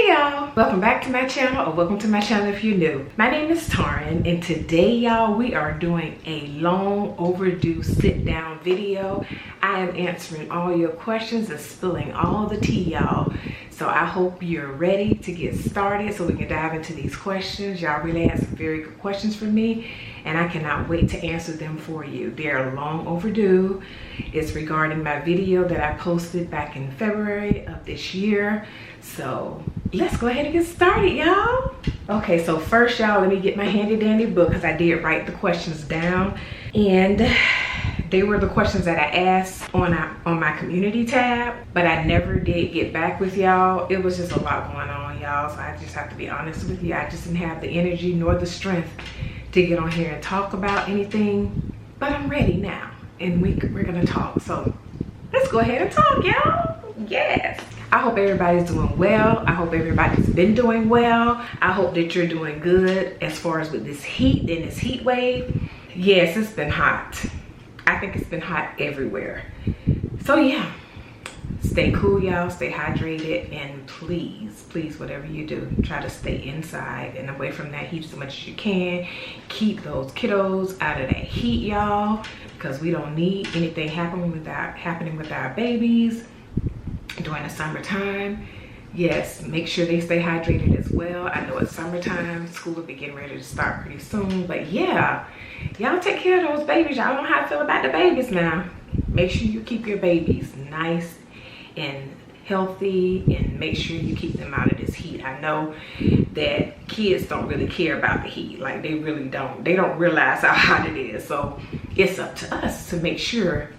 Hey y'all, welcome back to my channel, or welcome to my channel if you're new. My name is Taryn, and today y'all we are doing a long overdue sit down video. I am answering all your questions and spilling all the tea, y'all. So I hope you're ready to get started so we can dive into these questions. Y'all really had some very good questions for me, and I cannot wait to answer them for you. They're long overdue. It's regarding my video that I posted back in February of this year. So let's go ahead and get started, y'all. Okay, so first, y'all, let me get my handy dandy book because I did write the questions down, and they were the questions that I asked on my community tab, but I never did get back with y'all. It was just a lot going on, y'all, so I just have to be honest with you. I just didn't have the energy nor the strength to get on here and talk about anything, but I'm ready now, and we're gonna talk. So let's go ahead and talk, y'all. Yes. I hope everybody's doing well. I hope everybody's been doing well. I hope that you're doing good as far as with this heat and this heat wave. Yes, it's been hot. I think it's been hot everywhere. So yeah, stay cool, y'all. Stay hydrated, and please, whatever you do, try to stay inside and away from that heat as much as you can. Keep those kiddos out of that heat, y'all, because we don't need anything happening with our babies during the summertime. Yes, make sure they stay hydrated as well. I know it's summertime, school will be getting ready to start pretty soon, but yeah, y'all take care of those babies. Y'all know how I feel about the babies now. Make sure you keep your babies nice and healthy, and make sure you keep them out of this heat. I know that kids don't really care about the heat, like they really don't. They don't realize how hot it is, so it's up to us to make sure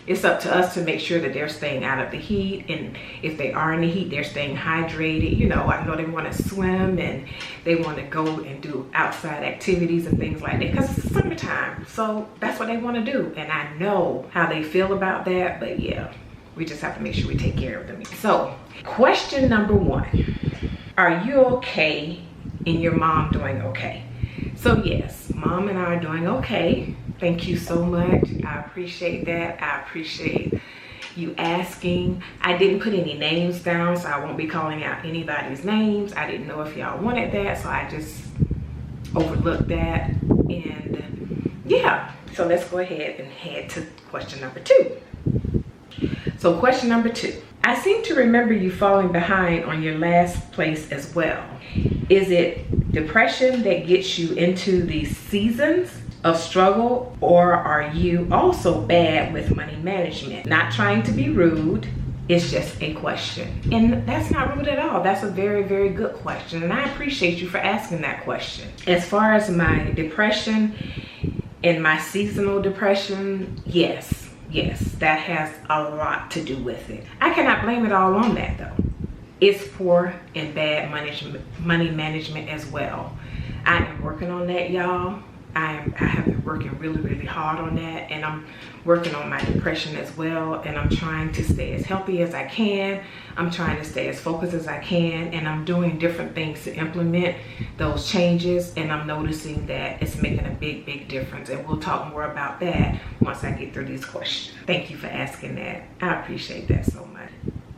it's up to us to make sure that they're staying out of the heat, and if they are in the heat, they're staying hydrated. You know, I know they want to swim and they want to go and do outside activities and things like that because it's summertime, so that's what they want to do, and I know how they feel about that. But yeah, we just have to make sure we take care of them. So question number one, are you okay and your mom doing okay? So yes, mom and I are doing okay. Thank you so much. I appreciate that. I appreciate you asking. I didn't put any names down, so I won't be calling out anybody's names. I didn't know if y'all wanted that, so I just overlooked that. And yeah, so let's go ahead and head to question number two. So question number two, I seem to remember you falling behind on your last place as well. Is it depression that gets you into these seasons of struggle, or are you also bad with money management? Not trying to be rude, it's just a question. And that's not rude at all. That's a very, very good question, and I appreciate you for asking that question. As far as my depression and my seasonal depression, yes, that has a lot to do with it. I cannot blame it all on that though. It's poor and bad money management as well. I am working on that, y'all. I have been working really, really hard on that, and I'm working on my depression as well, and I'm trying to stay as healthy as I can. I'm trying to stay as focused as I can, and I'm doing different things to implement those changes, and I'm noticing that it's making a big, big difference, and we'll talk more about that once I get through these questions. Thank you for asking that. I appreciate that so much.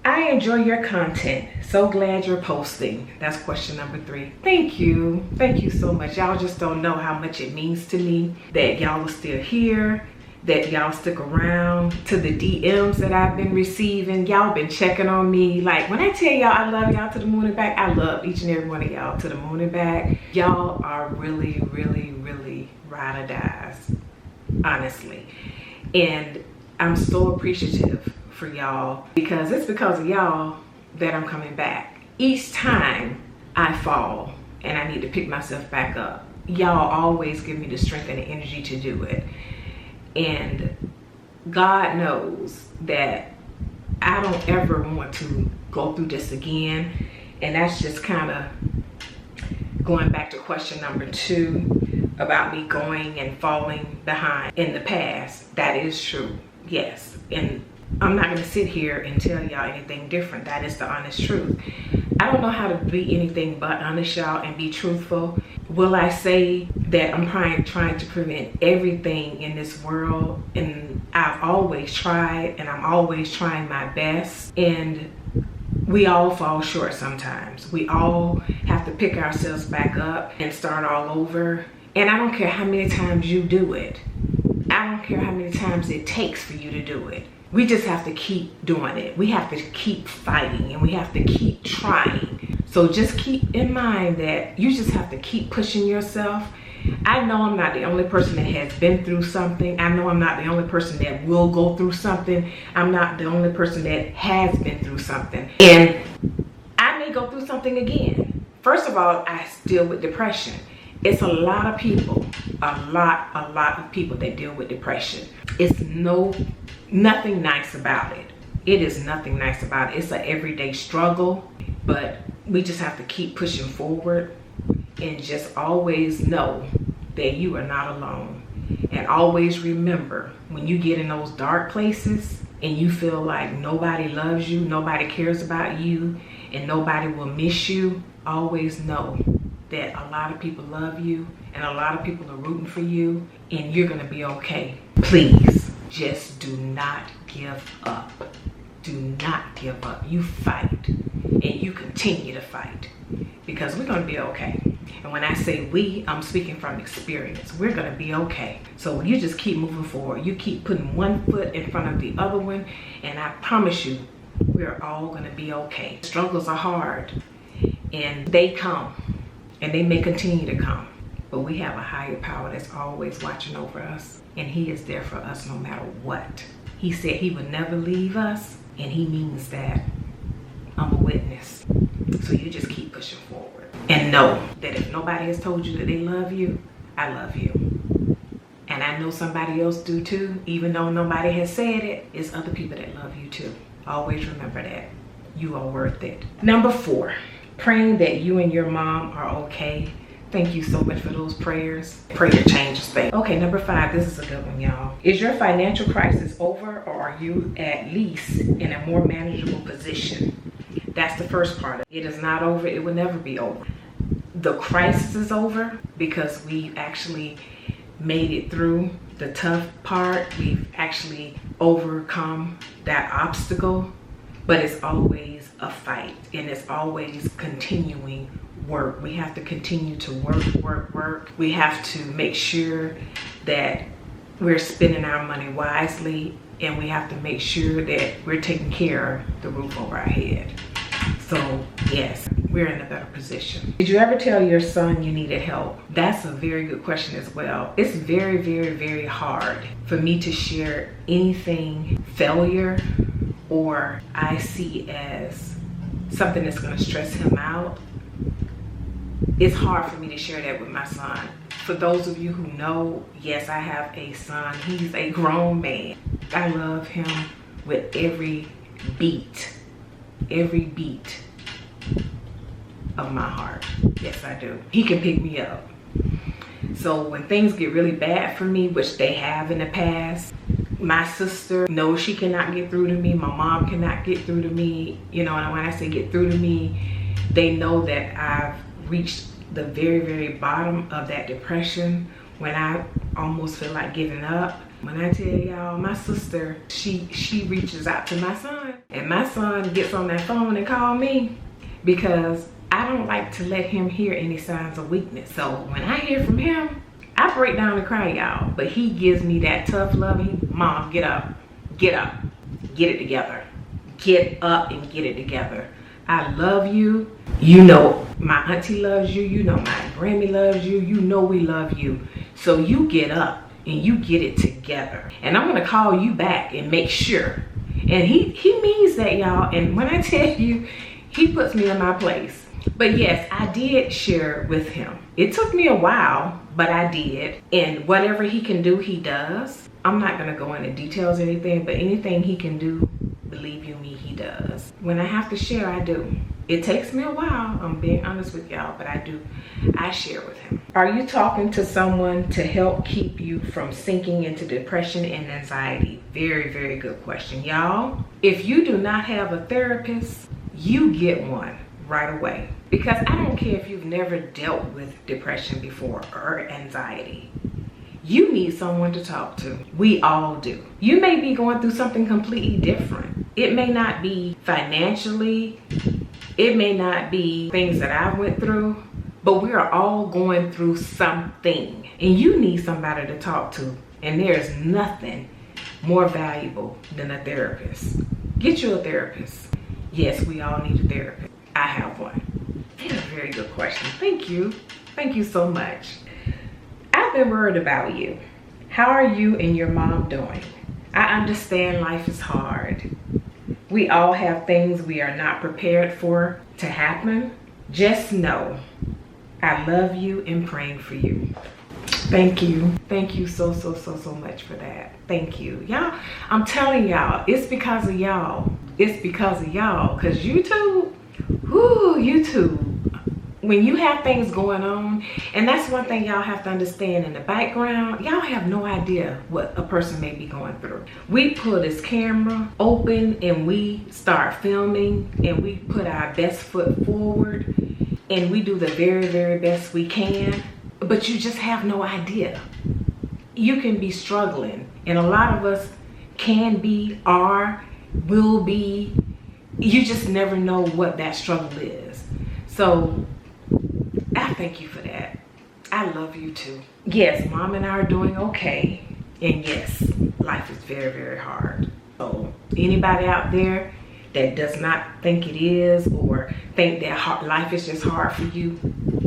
I enjoy your content. So glad you're posting. That's question number three. Thank you. Thank you so much. Y'all just don't know how much it means to me that y'all are still here, that y'all stick around, to the DMs that I've been receiving. Y'all been checking on me. Like when I tell y'all I love y'all to the moon and back, I love each and every one of y'all to the moon and back. Y'all are really, really, really ride or dies, honestly. And I'm so appreciative for y'all, because it's because of y'all that I'm coming back. Each time I fall and I need to pick myself back up, y'all always give me the strength and the energy to do it. And God knows that I don't ever want to go through this again. And that's just kind of going back to question number two about me going and falling behind in the past. That is true, yes. And I'm not gonna sit here and tell y'all anything different. That is the honest truth. I don't know how to be anything but honest, y'all, and be truthful. Will I say that I'm trying to prevent everything in this world? And I've always tried, and I'm always trying my best. And We all fall short sometimes. We all have to pick ourselves back up and start all over. And I don't care how many times you do it. I don't care how many times it takes for you to do it. We just have to keep doing it. We have to keep fighting, and we have to keep trying. So just keep in mind that you just have to keep pushing yourself. I know I'm not the only person that has been through something. I know I'm not the only person that will go through something. I'm not the only person that has been through something. And I may go through something again. First of all, I deal with depression. It's a lot of people, a lot of people that deal with depression. It's nothing nice about it. It is nothing nice about it. It's an everyday struggle, but we just have to keep pushing forward and just always know that you are not alone. And always remember, when you get in those dark places and you feel like nobody loves you, nobody cares about you, and nobody will miss you, always know that a lot of people love you and a lot of people are rooting for you, and you're gonna be okay. Please, just do not give up. Do not give up. You fight and you continue to fight, because we're gonna be okay. And when I say we, I'm speaking from experience. We're gonna be okay. So you just keep moving forward. You keep putting one foot in front of the other one, and I promise you, we're all gonna be okay. Struggles are hard, and they come, and they may continue to come. But we have a higher power that's always watching over us, and he is there for us no matter what. He said he would never leave us, and he means that. I'm a witness. So you just keep pushing forward. And know that if nobody has told you that they love you, I love you. And I know somebody else do too. Even though nobody has said it, it's other people that love you too. Always remember that. You are worth it. Number 4, praying that you and your mom are okay. Thank you so much for those prayers. Prayer changes things. Okay, number 5, this is a good one, y'all. Is your financial crisis over, or are you at least in a more manageable position? That's the first part. It is not over. It will never be over. The crisis is over because we actually made it through the tough part. We've actually overcome that obstacle, but it's always a fight, and it's always continuing work. We have to continue to work. We have to make sure that we're spending our money wisely, and we have to make sure that we're taking care of the roof over our head. So yes, we're in a better position. Did you ever tell your son you needed help? That's a very good question as well. It's very hard for me to share anything failure or I see as something that's going to stress him out. It's hard for me to share that with my son. For those of you who know, yes, I have a son. He's a grown man. I love him with every beat of my heart. Yes, I do. He can pick me up. So when things get really bad for me, which they have in the past, my sister knows she cannot get through to me. My mom cannot get through to me. You know, and when I say get through to me, they know that I've reached the very bottom of that depression, when I almost feel like giving up. When I tell y'all, my sister, she reaches out to my son, and my son gets on that phone and call me, because I don't like to let him hear any signs of weakness. So when I hear from him, I break down and cry, y'all. But he gives me that tough love. Mom, get up, get it together. Get up and get it together. I love you. You know my auntie loves you. You know my Grammy loves you. You know we love you. So you get up and you get it together. And I'm gonna call you back and make sure. And he means that, y'all. And when I tell you, he puts me in my place. But yes, I did share with him. It took me a while, but I did. And whatever he can do, he does. I'm not gonna go into details or anything, but anything he can do, believe you me, he does. When I have to share, I do. It takes me a while, I'm being honest with y'all, but I share with him. Are you talking to someone to help keep you from sinking into depression and anxiety? Very good question, y'all. If you do not have a therapist, you get one right away. Because I don't care if you've never dealt with depression before or anxiety. You need someone to talk to. We all do. You may be going through something completely different. It may not be financially, it may not be things that I went through, but we are all going through something, and you need somebody to talk to. And there's nothing more valuable than a therapist. Get you a therapist. Yes, we all need a therapist. I have one. That's a very good question. Thank you. Thank you so much. I've been worried about you. How are you and your mom doing? I understand life is hard. We all have things we are not prepared for to happen. Just know I love you and praying for you. Thank you. Thank you so much for that. Thank you. Y'all, I'm telling y'all, it's because of y'all. It's because of y'all. Because YouTube, YouTube, when you have things going on, and that's one thing y'all have to understand in the background, y'all have no idea what a person may be going through. We pull this camera open and we start filming and we put our best foot forward and we do the very best we can, but you just have no idea. You can be struggling, and a lot of us can be, are, will be. You just never know what that struggle is. So I thank you for that. I love you too. Yes, mom and I are doing okay. And yes, life is very hard. So anybody out there that does not think it is, or think that life is just hard for you,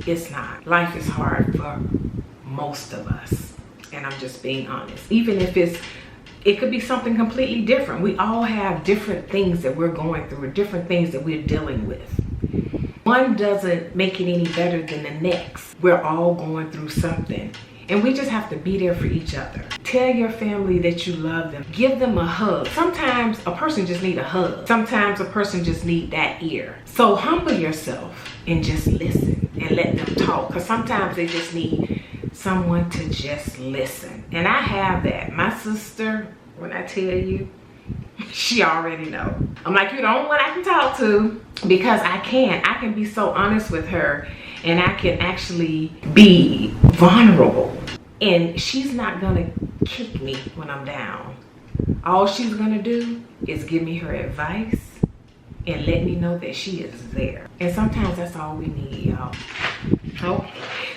it's not. Life is hard for most of us. And I'm just being honest. Even if it could be something completely different. We all have different things that we're going through, or different things that we're dealing with. One doesn't make it any better than the next. We're all going through something, and we just have to be there for each other. Tell your family that you love them. Give them a hug. Sometimes a person just needs a hug. Sometimes a person just needs that ear. So humble yourself and just listen and let them talk, because sometimes they just need someone to just listen. And I have that. My sister, when I tell you, she already know. I'm like, you're the only one I can talk to, because I can be so honest with her, and I can actually be vulnerable, and she's not gonna kick me when I'm down. All she's gonna do is give me her advice and let me know that she is there. And sometimes that's all we need, y'all. Oh,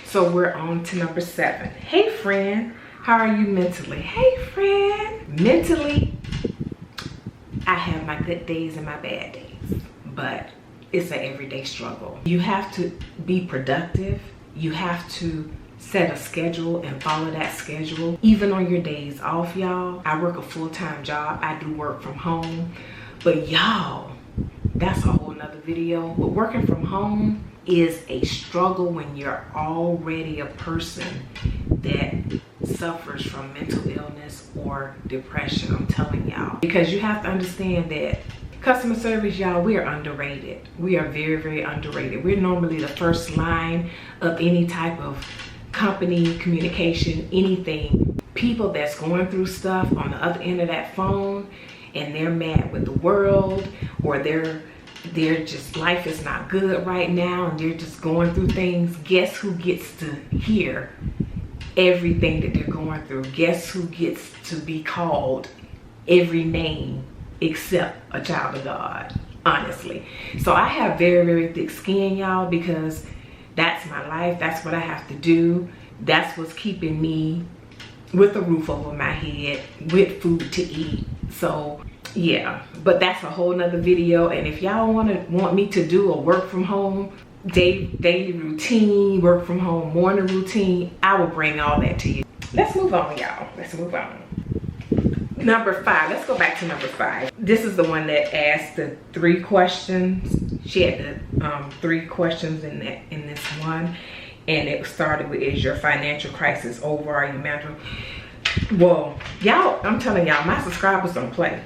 so we're on to number 7. Hey friend, how are you mentally? Hey friend, mentally, I have my good days and my bad days, but it's an everyday struggle. You have to be productive. You have to set a schedule and follow that schedule. Even on your days off, y'all. I work a full-time job. I do work from home, but y'all, that's a whole nother video. But working from home is a struggle when you're already a person that suffers from mental illness or depression. I'm telling y'all, because you have to understand that customer service, y'all, we are underrated. We are very underrated. We're normally the first line of any type of company communication, anything. People that's going through stuff on the other end of that phone, and they're mad with the world, or they're just, life is not good right now, and they're just going through things. Guess who gets to hear everything that they're going through? Guess who gets to be called every name except a child of God, honestly. So I have very thick skin, y'all, because that's my life. That's what I have to do. That's what's keeping me with a roof over my head, with food to eat. So yeah, but that's a whole nother video. And if y'all want me to do a work from home daily routine, work from home morning routine, I will bring all that to you. Let's move on, y'all. Let's move on. Number 5. Let's go back to number 5. This is the one that asked the 3 questions. She had the 3 questions in this one, and it started with, "Is your financial crisis over? Are you mental?" Well, y'all, I'm telling y'all, my subscribers don't play.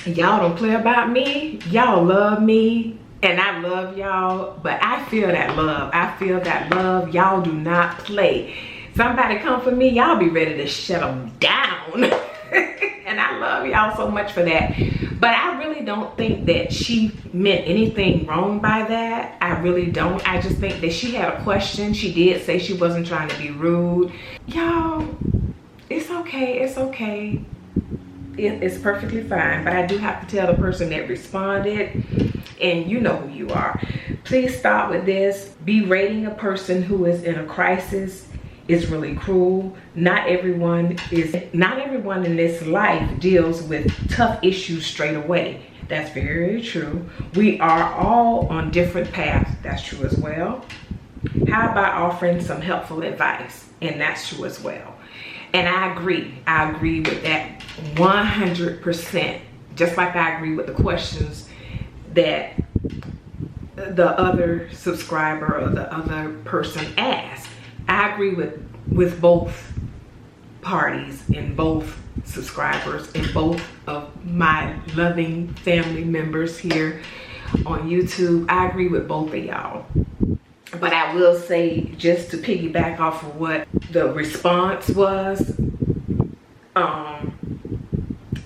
Y'all don't play about me. Y'all love me, and I love y'all, but I feel that love. I feel that love. Y'all do not play. Somebody come for me, y'all be ready to shut them down. And I love y'all so much for that. But I really don't think that she meant anything wrong by that. I really don't. I just think that she had a question. She did say she wasn't trying to be rude. Y'all, it's okay. It's okay. it's perfectly fine. But I do have to tell the person that responded, and you know who you are, please stop with this. Berating a person who is in a crisis is really cruel. Not everyone in this life deals with tough issues straight away. That's very true. We are all on different paths. That's true as well. How about offering some helpful advice? And that's true as well. And I agree with that 100%. Just like I agree with the questions that the other subscriber or the other person asked. I agree with both parties and both subscribers and both of my loving family members here on YouTube. I agree with both of y'all. But I will say, just to piggyback off of what the response was,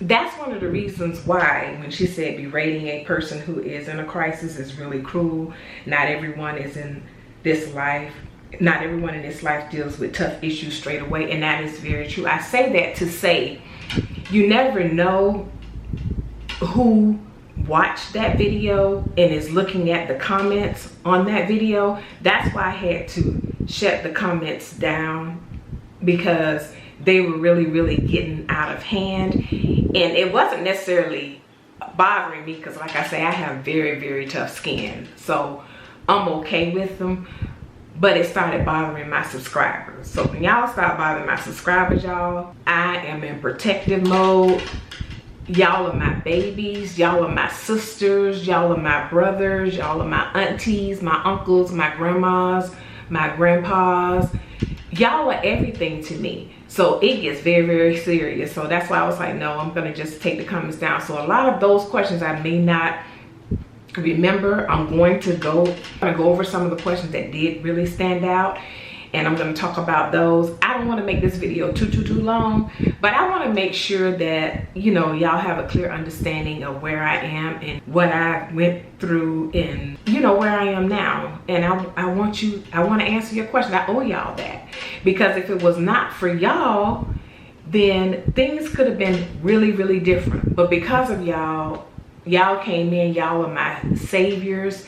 that's one of the reasons why when she said berating a person who is in a crisis is really cruel. Not everyone is in this life. Not everyone in this life deals with tough issues straight away, and that is very true. I say that to say you never know who watched that video and is looking at the comments on that video. That's why I had to shut the comments down, because they were really getting out of hand. And it wasn't necessarily bothering me, because like I say, I have very tough skin, so I'm okay with them. But it started bothering my subscribers. So when y'all start bothering my subscribers, y'all, I am in protective mode. Y'all are my babies, y'all are my sisters, y'all are my brothers, y'all are my aunties, my uncles, my grandmas, my grandpas. Y'all are everything to me. So it gets very serious. So that's why I was like, no, I'm gonna just take the comments down. So a lot of those questions I may not remember. I'm going to go over some of the questions that did really stand out, and I'm going to talk about those. I don't want to make this video too long, but I want to make sure that, you know, y'all have a clear understanding of where I am and what I went through, and you know where I am now. And I want to answer your question. I owe y'all that, because if it was not for y'all, then things could have been really different. But because of y'all came in, y'all are my saviors,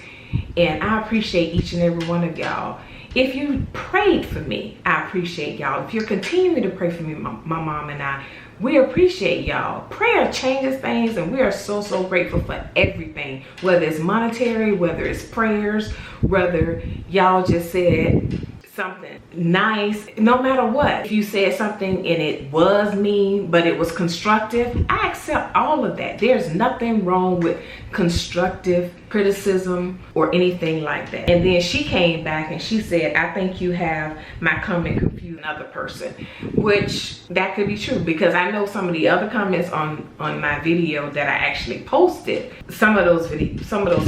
and I appreciate each and every one of y'all. If you prayed for me, I appreciate y'all. If you're continuing to pray for me, my mom and I, we appreciate y'all. Prayer changes things, and we are so grateful for everything, whether it's monetary, whether it's prayers, whether y'all just said something nice, no matter what. If you said something and it was mean, but it was constructive, I accept all of that. There's nothing wrong with constructive criticism or anything like that. And then she came back and she said, I think you have my comment confused another person, which that could be true, because I know some of the other comments on my video that I actually posted, some of those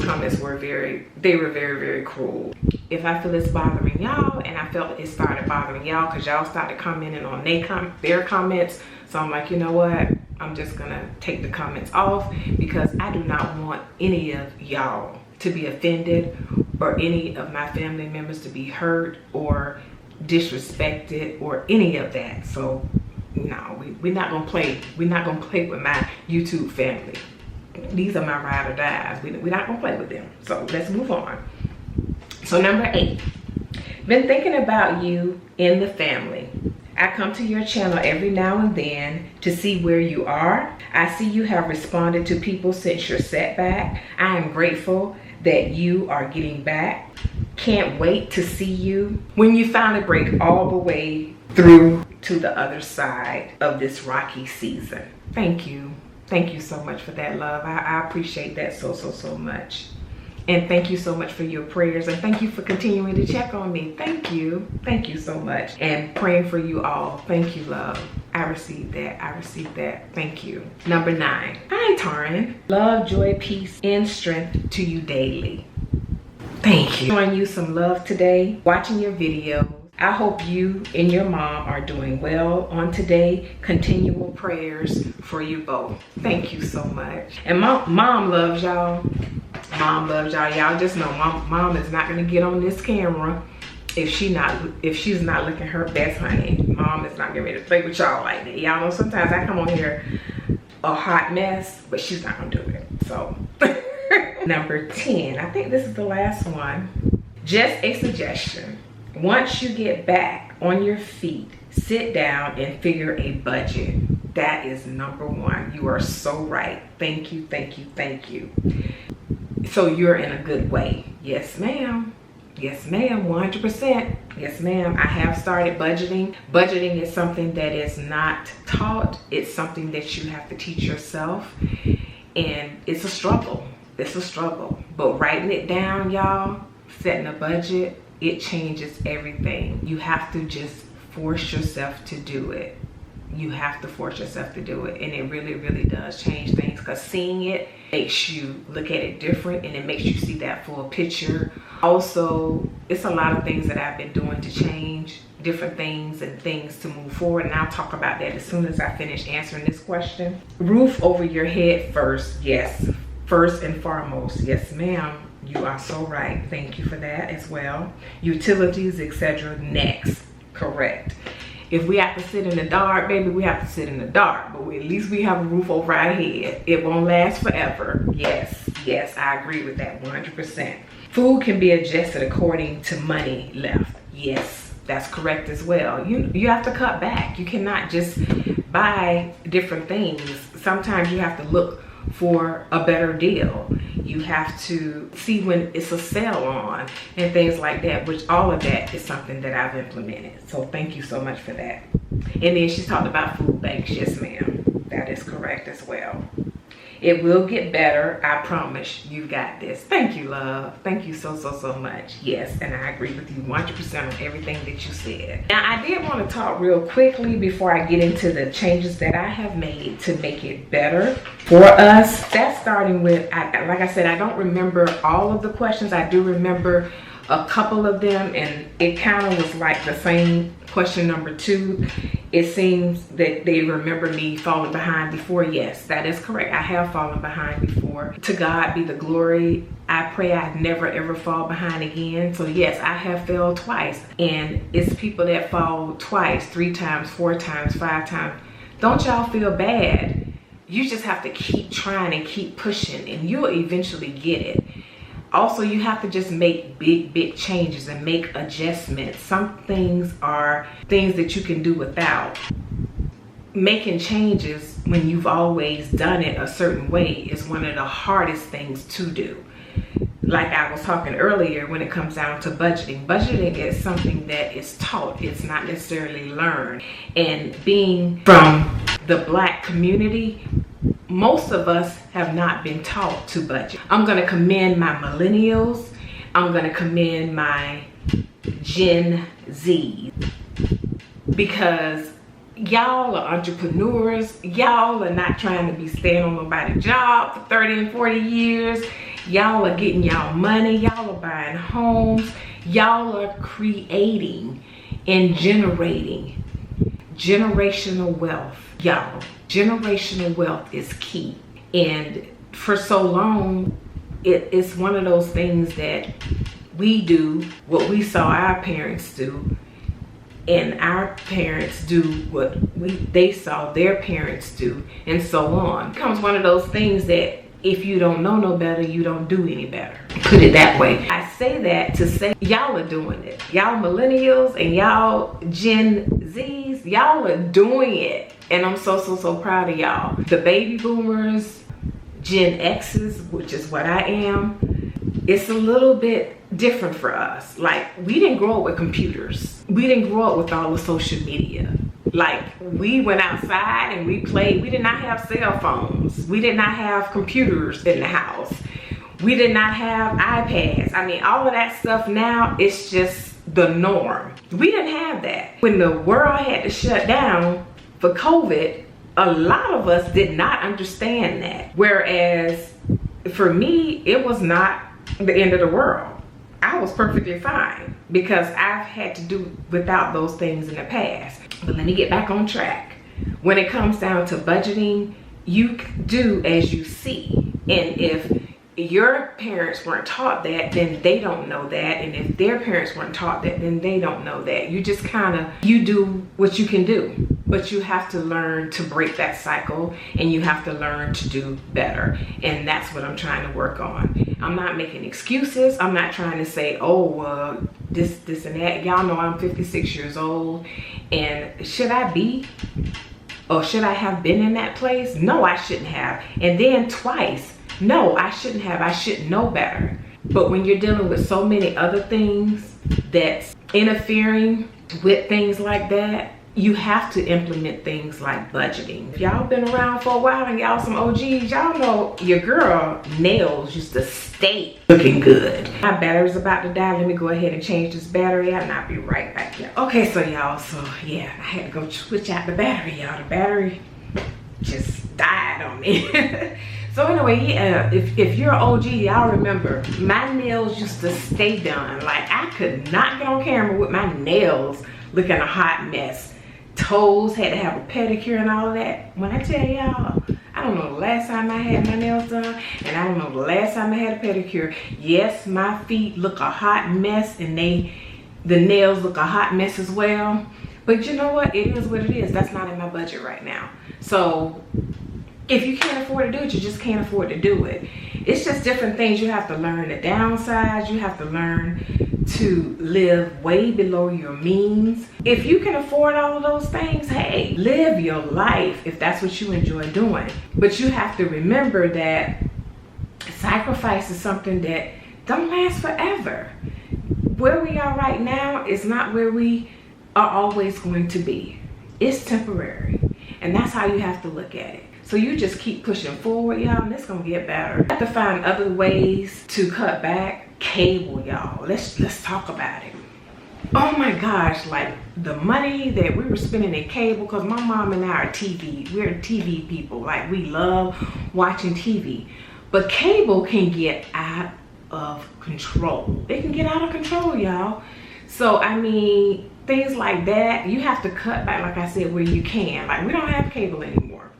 comments were very cruel. If I feel it's bothering y'all, and I felt it started bothering y'all because y'all started commenting on their comments, so I'm like, you know what, I'm just gonna take the comments off, because I do not want any of y'all to be offended or any of my family members to be hurt or disrespected or any of that. So no, we're not gonna play with my YouTube family. These are my ride or dies. We're not gonna play with them. So let's move on. So number 8, been thinking about you in the family. I come to your channel every now and then to see where you are. I see you have responded to people since your setback. I am grateful that you are getting back. Can't wait to see you when you finally break all the way through to the other side of this rocky season. Thank you. Thank you so much for that, love. I appreciate that so much. And thank you so much for your prayers, and thank you for continuing to check on me. Thank you so much. And praying for you all. Thank you, love. I received that. Thank you. Number 9. Hi, Taryn. Love, joy, peace, and strength to you daily. Thank you. Showing you some love today, watching your video. I hope you and your mom are doing well on today. Continual prayers for you both. Thank you so much. And mom loves y'all. Mom loves y'all. Y'all just know mom is not gonna get on this camera if she's not looking her best, honey. Mom is not getting ready to play with y'all like that. Y'all know sometimes I come on here a hot mess, but she's not gonna do it. So number 10, I think this is the last one. Just a suggestion. Once you get back on your feet, sit down and figure a budget. That is number 1. You are so right. Thank you, thank you, thank you. So you're in a good way. Yes, ma'am. Yes, ma'am, 100%. Yes, ma'am. I have started budgeting. Budgeting is something that is not taught. It's something that you have to teach yourself. And it's a struggle. It's a struggle. But writing it down, y'all, setting a budget, it changes everything. You have to just force yourself to do it. You have to force yourself to do it, and it really, really does change things, because seeing it makes you look at it different, and it makes you see that full picture. Also, it's a lot of things that I've been doing to change different things and things to move forward, and I'll talk about that as soon as I finish answering this question. Roof over your head first. Yes, first and foremost. Yes, ma'am. You are so right. Thank you for that as well. Utilities, etc. next. Correct. If we have to sit in the dark, baby, we have to sit in the dark. But at least we have a roof over our head. It won't last forever. Yes, yes, I agree with that 100%. Food can be adjusted according to money left. Yes, that's correct as well. You have to cut back. You cannot just buy different things. Sometimes you have to look for a better deal. You have to see when it's a sale on and things like that, which all of that is something that I've implemented. So thank you so much for that. And then she talked about food banks. Yes, ma'am. That is correct as well. It will get better. I promise. You got this. Thank you, love. Thank you so, so, so much. Yes, and I agree with you 100% on everything that you said. Now, I did want to talk real quickly before I get into the changes that I have made to make it better for us. That's starting with, like I said, I don't remember all of the questions. I do remember a couple of them, and it kind of was like the same question number 2. It seems that they remember me falling behind before. Yes, that is correct. I have fallen behind before. To God be the glory. I pray I never ever fall behind again. So yes, I have failed twice, and it's people that fall twice, 3 times, 4 times, 5 times. Don't y'all feel bad. You just have to keep trying and keep pushing, and you'll eventually get it. Also, you have to just make big changes and make adjustments. Some things are things that you can do without. Making changes when you've always done it a certain way is one of the hardest things to do. Like I was talking earlier, when it comes down to budgeting. Budgeting is something that is taught. It's not necessarily learned. And being from the Black community, most of us have not been taught to budget. I'm gonna commend my millennials. I'm gonna commend my Gen Z, because y'all are entrepreneurs. Y'all are not trying to be staying on nobody's job for 30 and 40 years. Y'all are getting y'all money. Y'all are buying homes. Y'all are creating and generating generational wealth. Y'all, generational wealth is key. And for so long, it's one of those things that we do what we saw our parents do, and our parents do what they saw their parents do, and so on. It becomes one of those things that if you don't know no better, you don't do any better. Put it that way. I say that to say y'all are doing it. Y'all millennials and y'all Gen Zs, y'all are doing it. And I'm so, so, so proud of y'all. The baby boomers, Gen X's, which is what I am, it's a little bit different for us. Like, we didn't grow up with computers. We didn't grow up with all the social media. Like, we went outside and we played. We did not have cell phones. We did not have computers in the house. We did not have iPads. I mean, all of that stuff now, it's just the norm. We didn't have that. When the world had to shut down for COVID, a lot of us did not understand that. Whereas for me, it was not the end of the world. I was perfectly fine because I've had to do without those things in the past. But let me get back on track. When it comes down to budgeting, you do as you see. And if your parents weren't taught that, then they don't know that. And if their parents weren't taught that, then they don't know that. You just kind of, you do what you can do. But you have to learn to break that cycle, and you have to learn to do better. And that's what I'm trying to work on. I'm not making excuses. I'm not trying to say, oh, this and that. Y'all know I'm 56 years old. And should I be, or should I have been in that place? No, I shouldn't have. And then twice. No, I shouldn't have. I should know better. But when you're dealing with so many other things that's interfering with things like that, you have to implement things like budgeting. If y'all been around for a while and y'all some OGs, y'all know your girl nails used to stay looking good. My battery's about to die. Let me go ahead and change this battery out, and I'll be right back here. Okay, so y'all, yeah, I had to go switch out the battery, y'all. The battery just died on me. So anyway, yeah, if you're an OG, y'all remember, my nails used to stay done. Like, I could not get on camera with my nails looking a hot mess. Toes had to have a pedicure and all of that. When I tell y'all, I don't know the last time I had my nails done, and I don't know the last time I had a pedicure. Yes, my feet look a hot mess, and the nails look a hot mess as well. But you know what? It is what it is. That's not in my budget right now. So if you can't afford to do it, you just can't afford to do it. It's just different things. You have to learn the downsides. You have to learn to live way below your means. If you can afford all of those things, hey, live your life if that's what you enjoy doing. But you have to remember that sacrifice is something that don't last forever. Where we are right now is not where we are always going to be. It's temporary. And that's how you have to look at it. So you just keep pushing forward, y'all, and it's gonna get better. You have to find other ways to cut back. Cable, y'all. Let's talk about it. Oh my gosh, like the money that we were spending in cable, because my mom and I are we're TV people. Like, we love watching TV. But cable can get out of control. It can get out of control, y'all. So I mean, things like that, you have to cut back, like I said, where you can. Like, we don't have cable anymore.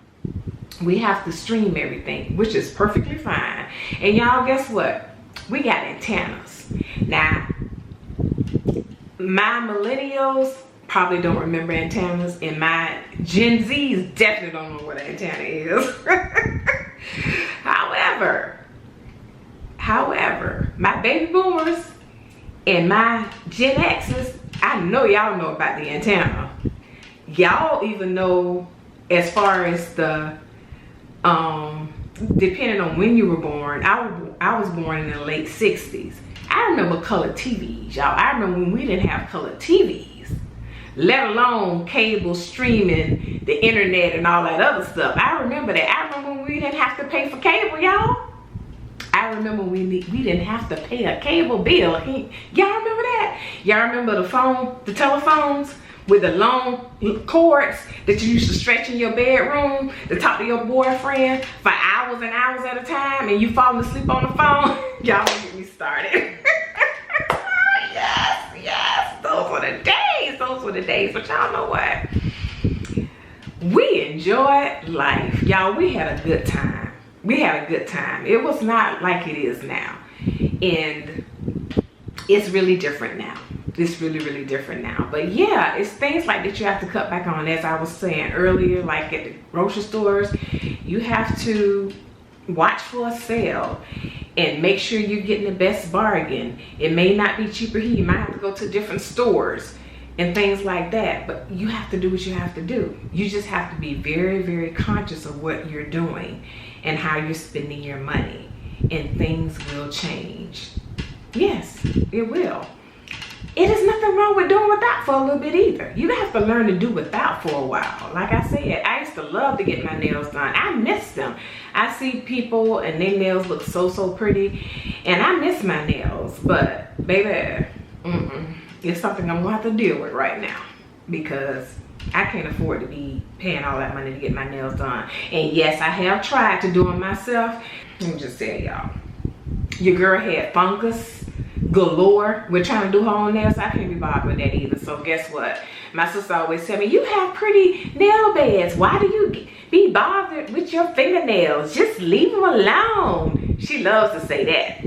We have to stream everything, which is perfectly fine. And y'all, guess what? We got antennas. Now, my millennials probably don't remember antennas, and my Gen Zs definitely don't know what an antenna is. However, my baby boomers and my Gen X's, I know y'all know about the antenna. Y'all even know, as far as the depending on when you were born, I was born in the late 60s. I remember color TVs, y'all. I remember when we didn't have color TVs, let alone cable streaming, the internet, and all that other stuff. I remember that. I remember when we didn't have to pay for cable, y'all. I remember we didn't have to pay a cable bill. Y'all remember that? Y'all remember the telephones with the long cords that you used to stretch in your bedroom to talk to your boyfriend for hours and hours at a time, and you falling asleep on the phone? Y'all don't get me started. Yes, those were the days. But y'all know what? We enjoyed life. Y'all, we had a good time. It was not like it is now. And it's really different now. It's really different now. But yeah, it's things like that you have to cut back on. As I was saying earlier, like at the grocery stores, you have to watch for a sale and make sure you're getting the best bargain. It may not be cheaper here. You might have to go to different stores and things like that. But you have to do what you have to do. You just have to be very conscious of what you're doing and how you're spending your money. And things will change. Yes, it will. It is nothing wrong with doing without for a little bit either. You have to learn to do without for a while. Like I said, I used to love to get my nails done. I miss them. I see people and their nails look so pretty, and I miss my nails. But baby, it's something I'm gonna have to deal with right now, because I can't afford to be paying all that money to get my nails done. And yes, I have tried to do them myself. Let me just tell y'all, your girl had fungus galore. We're trying to do her own nails. I can't be bothered with that either. So guess what? My sister always tell me, you have pretty nail beds. Why do you be bothered with your fingernails? Just leave them alone. She loves to say that.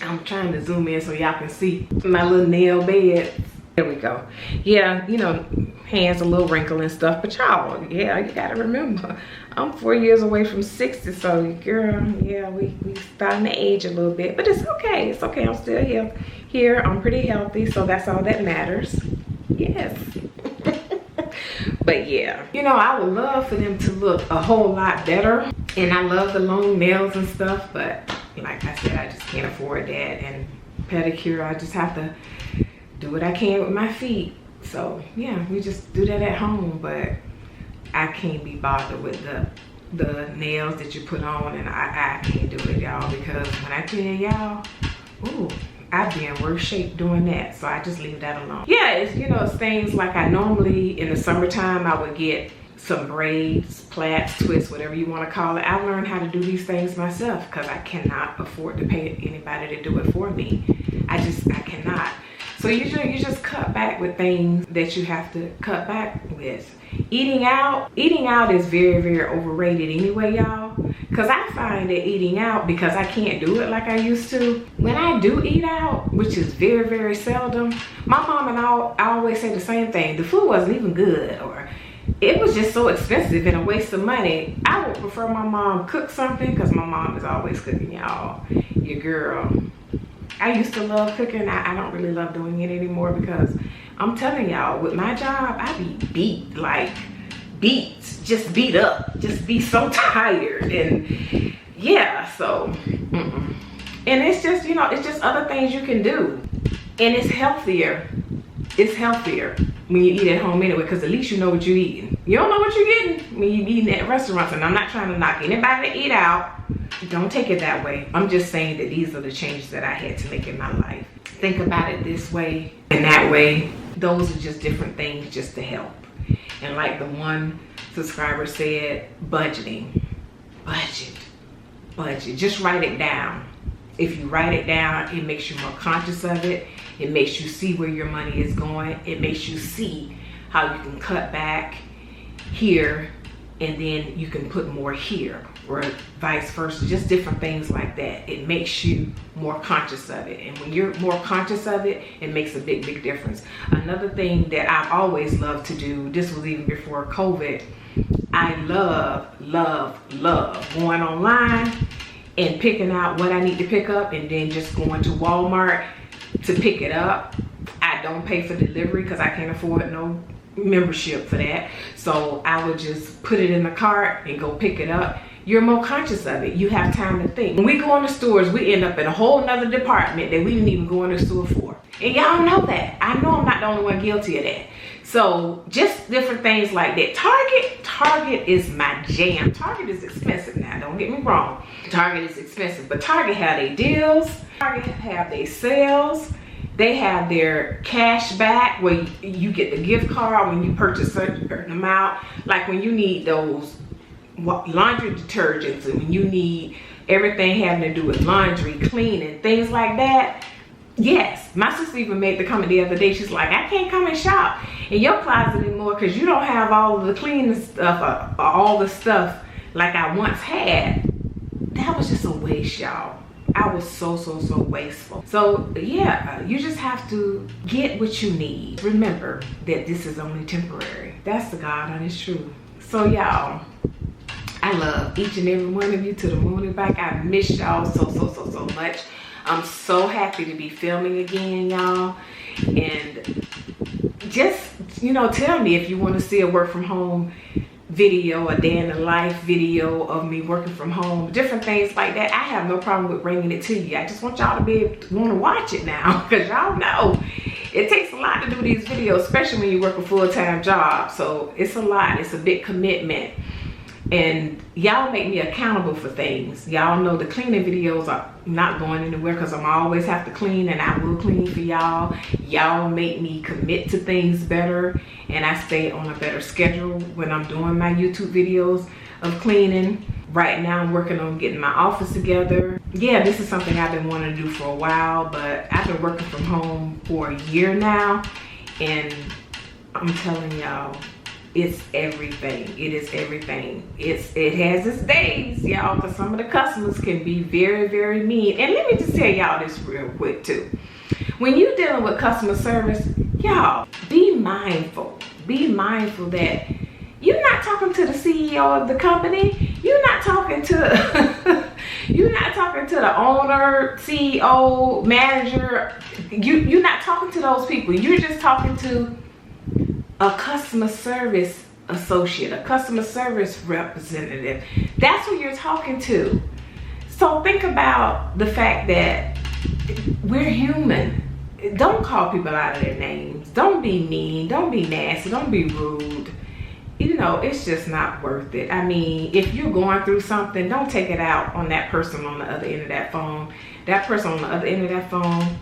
I'm trying to zoom in so y'all can see my little nail bed. There we go. Yeah, you know, hands a little wrinkle and stuff, but y'all, yeah, you gotta remember, I'm 4 years away from 60, so girl, yeah, we starting to age a little bit, but it's okay. It's okay. I'm still here. I'm pretty healthy, so that's all that matters. Yes. But yeah, you know, I would love for them to look a whole lot better, and I love the long nails and stuff, but like I said, I just can't afford that. And pedicure, I just have to do what I can with my feet. So yeah, we just do that at home, but I can't be bothered with the nails that you put on, and I can't do it, y'all, because when I tell y'all, ooh, I'd be in worse shape doing that, so I just leave that alone. Yeah, it's, you know, it's things like I normally, in the summertime, I would get some braids, plaits, twists, whatever you want to call it. I've learned how to do these things myself because I cannot afford to pay anybody to do it for me. I cannot. So you just cut back with things that you have to cut back with. Eating out is very, very overrated anyway, y'all. Because I find that eating out, because I can't do it like I used to, when I do eat out, which is very, very seldom, my mom and I always say the same thing. The food wasn't even good, or it was just so expensive and a waste of money. I would prefer my mom cook something, because my mom is always cooking, y'all. Your girl. I used to love cooking. I don't really love doing it anymore, because I'm telling y'all, with my job, I be just beat up, just be so tired. And yeah, so and it's just, you know, it's just other things you can do, and it's healthier when you eat at home anyway, because at least you know what you're eating. You don't know what you're getting when you're eating at restaurants. And I'm not trying to knock anybody to eat out. Don't take it that way. I'm just saying that these are the changes that I had to make in my life. Think about it this way and that way. Those are just different things just to help. And like the one subscriber said, budgeting. Budget. Just write it down. If you write it down, it makes you more conscious of it. It makes you see where your money is going. It makes you see how you can cut back here, and then you can put more here, or vice versa. Just different things like that. It makes you more conscious of it. And when you're more conscious of it, it makes a big, big difference. Another thing that I've always loved to do, this was even before COVID, I love going online and picking out what I need to pick up, and then just going to Walmart to pick it up. I don't pay for delivery because I can't afford no membership for that. So I would just put it in the cart and go pick it up. You're more conscious of it. You have time to think. When we go in the stores, we end up in a whole nother department that we didn't even go in the store for. And y'all know that. I know I'm not the only one guilty of that. So just different things like that. Target is my jam. Target is expensive now, don't get me wrong. Target is expensive, but Target have their deals. Target have their sales. They have their cash back where you get the gift card when you purchase a certain amount. Like when you need those laundry detergents, and when you need everything having to do with laundry, cleaning, things like that. Yes, my sister even made the comment the other day. She's like, I can't come and shop in your closet anymore because you don't have all of the cleaning stuff, or all the stuff like I once had. That was just a waste, y'all. I was so wasteful. So yeah, you just have to get what you need. Remember that this is only temporary. That's the God honest truth. So y'all, I love each and every one of you to the moon and back. I miss y'all so much. I'm so happy to be filming again, y'all. And just, you know, tell me if you want to see a work from home video, a day in the life video of me working from home, different things like that. I have no problem with bringing it to you. I just want y'all to be able to want to watch it now, because y'all know it takes a lot to do these videos, especially when you work a full-time job. So it's a lot. It's a big commitment. And y'all make me accountable for things. Y'all know the cleaning videos are not going anywhere because I'm always have to clean, and I will clean for y'all. Y'all make me commit to things better, and I stay on a better schedule when I'm doing my YouTube videos of cleaning. Right now I'm working on getting my office together. Yeah, this is something I've been wanting to do for a while, but I've been working from home for a year now, and I'm telling y'all, it's everything. It is everything. It has its days, y'all, because some of the customers can be very, very mean. And let me just tell y'all this real quick too. When you're dealing with customer service, y'all, be mindful. Be mindful that you're not talking to the CEO of the company. You're not talking to you're not talking to the owner, CEO, manager. You're not talking to those people. You're just talking to a customer service associate, a customer service representative. That's who you're talking to. So think about the fact that we're human. Don't call people out of their names. Don't be mean. Don't be nasty. Don't be rude. You know, it's just not worth it. I mean, if you're going through something, don't take it out on that person on the other end of that phone. That person on the other end of that phone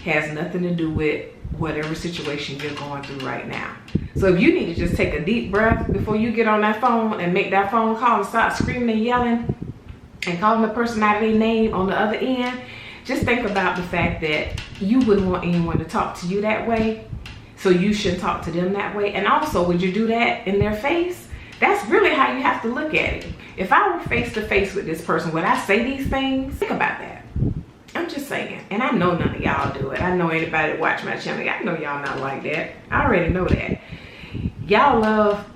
has nothing to do with whatever situation you're going through right now. So if you need to just take a deep breath before you get on that phone and make that phone call and start screaming and yelling and calling the person out of their name on the other end, just think about the fact that you wouldn't want anyone to talk to you that way. So you shouldn't talk to them that way. And also, would you do that in their face? That's really how you have to look at it. If I were face to face with this person, would I say these things? Think about that. I'm just saying. And I know none of y'all do it. I know anybody that watch my channel. I know y'all not like that. I already know that. Y'all love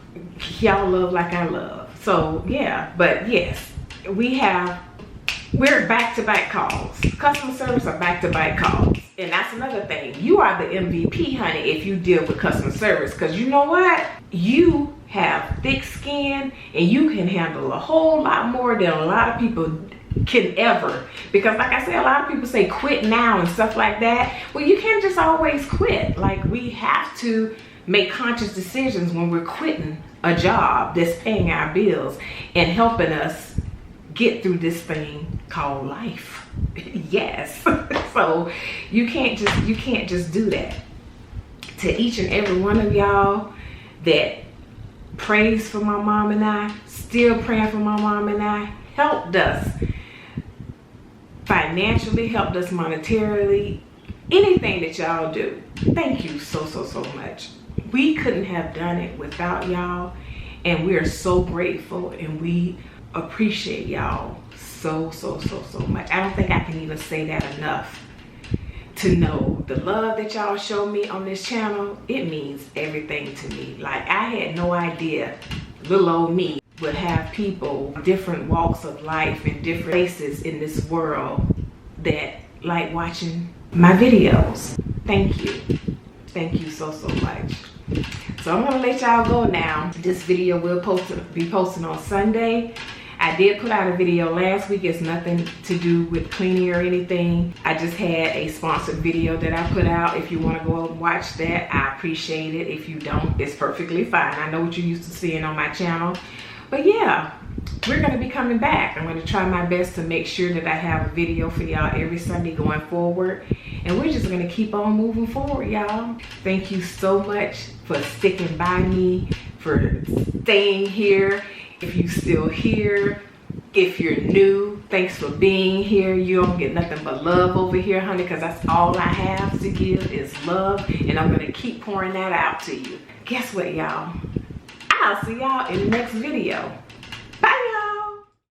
like I love. So yeah, but yes, we're back-to-back calls. Customer service are back-to-back calls. And that's another thing. You are the MVP, honey, if you deal with customer service. Because you know what? You have thick skin and you can handle a whole lot more than a lot of people can ever. Because like I said, a lot of people say quit now and stuff like that. Well, you can't just always quit. Like, we have to make conscious decisions when we're quitting a job that's paying our bills and helping us get through this thing called life. Yes. So you can't just do that. To each and every one of y'all that prays for my mom and I, still praying for my mom and I, helped us financially, helped us monetarily, anything that y'all do, thank you so much. We couldn't have done it without y'all, and we are so grateful and we appreciate y'all so much. I don't think I can even say that enough. To know the love that y'all show me on this channel, it means everything to me. Like, I had no idea little old me would have people, different walks of life and different places in this world that like watching my videos. Thank you so much. So I'm gonna let y'all go now. This video will be posted on Sunday. I did put out a video last week. It's nothing to do with cleaning or anything. I just had a sponsored video that I put out. If you want to go and watch that, I appreciate it. If you don't, it's perfectly fine. I know what you're used to seeing on my channel. But yeah, we're going to be coming back. I'm going to try my best to make sure that I have a video for y'all every Sunday going forward. And we're just going to keep on moving forward, y'all. Thank you so much for sticking by me, for staying here. If you're still here, if you're new, thanks for being here. You don't get nothing but love over here, honey, because that's all I have to give is love. And I'm going to keep pouring that out to you. Guess what, y'all? I'll see y'all in the next video.